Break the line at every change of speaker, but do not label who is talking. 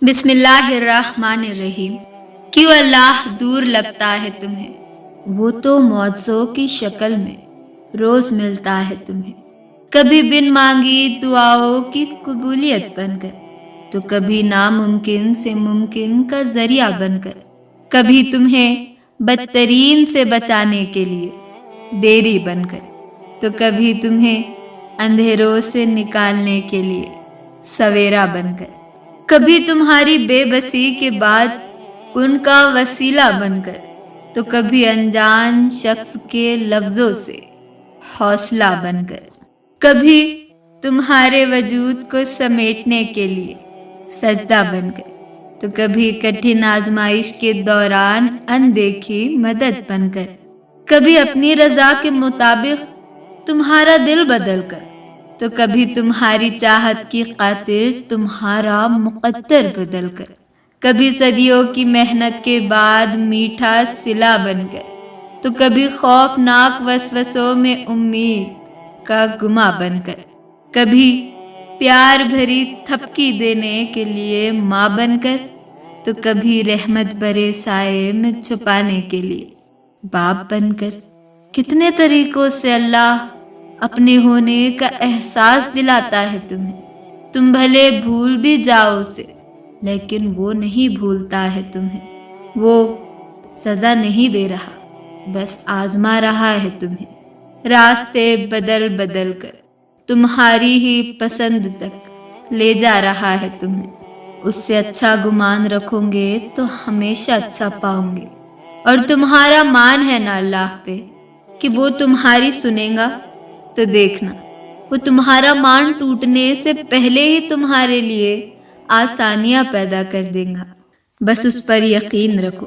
بسم اللہ الرحمن الرحیم۔ کیوں اللہ دور لگتا ہے تمہیں؟ وہ تو معجزوں کی شکل میں روز ملتا ہے تمہیں، کبھی بن مانگی دعاؤں کی قبولیت بن کر، تو کبھی ناممکن سے ممکن کا ذریعہ بن کر، کبھی تمہیں بدترین سے بچانے کے لیے دیری بن کر، تو کبھی تمہیں اندھیروں سے نکالنے کے لیے سویرا بن کر، کبھی تمہاری بے بسی کے بعد ان کا وسیلہ بن کر، تو کبھی انجان شخص کے لفظوں سے حوصلہ بن کر، کبھی تمہارے وجود کو سمیٹنے کے لیے سجدہ بن کر، تو کبھی کٹھن آزمائش کے دوران اندیکھی مدد بن کر، کبھی اپنی رضا کے مطابق تمہارا دل بدل کر، تو کبھی تمہاری چاہت کی خاطر تمہارا مقدر بدل کر، کبھی صدیوں کی محنت کے بعد میٹھا صلہ بن کر، تو کبھی خوفناک وسوسوں میں امید کا گما بن کر، کبھی پیار بھری تھپکی دینے کے لیے ماں بن کر، تو کبھی رحمت بھرے سائے میں چھپانے کے لیے باپ بن کر۔ کتنے طریقوں سے اللہ اپنے ہونے کا احساس دلاتا ہے تمہیں۔ تم بھلے بھول بھی جاؤ اسے، لیکن وہ نہیں بھولتا ہے تمہیں۔ وہ سزا نہیں دے رہا، بس آزما رہا ہے تمہیں، راستے بدل بدل کر تمہاری ہی پسند تک لے جا رہا ہے تمہیں۔ اس سے اچھا گمان رکھو گے تو ہمیشہ اچھا پاؤں گے، اور تمہارا مان ہے نا اللہ پہ کہ وہ تمہاری سنے گا، تو دیکھنا وہ تمہارا مان ٹوٹنے سے پہلے ہی تمہارے لیے آسانیاں پیدا کر دے گا۔ بس اس پر یقین رکھو۔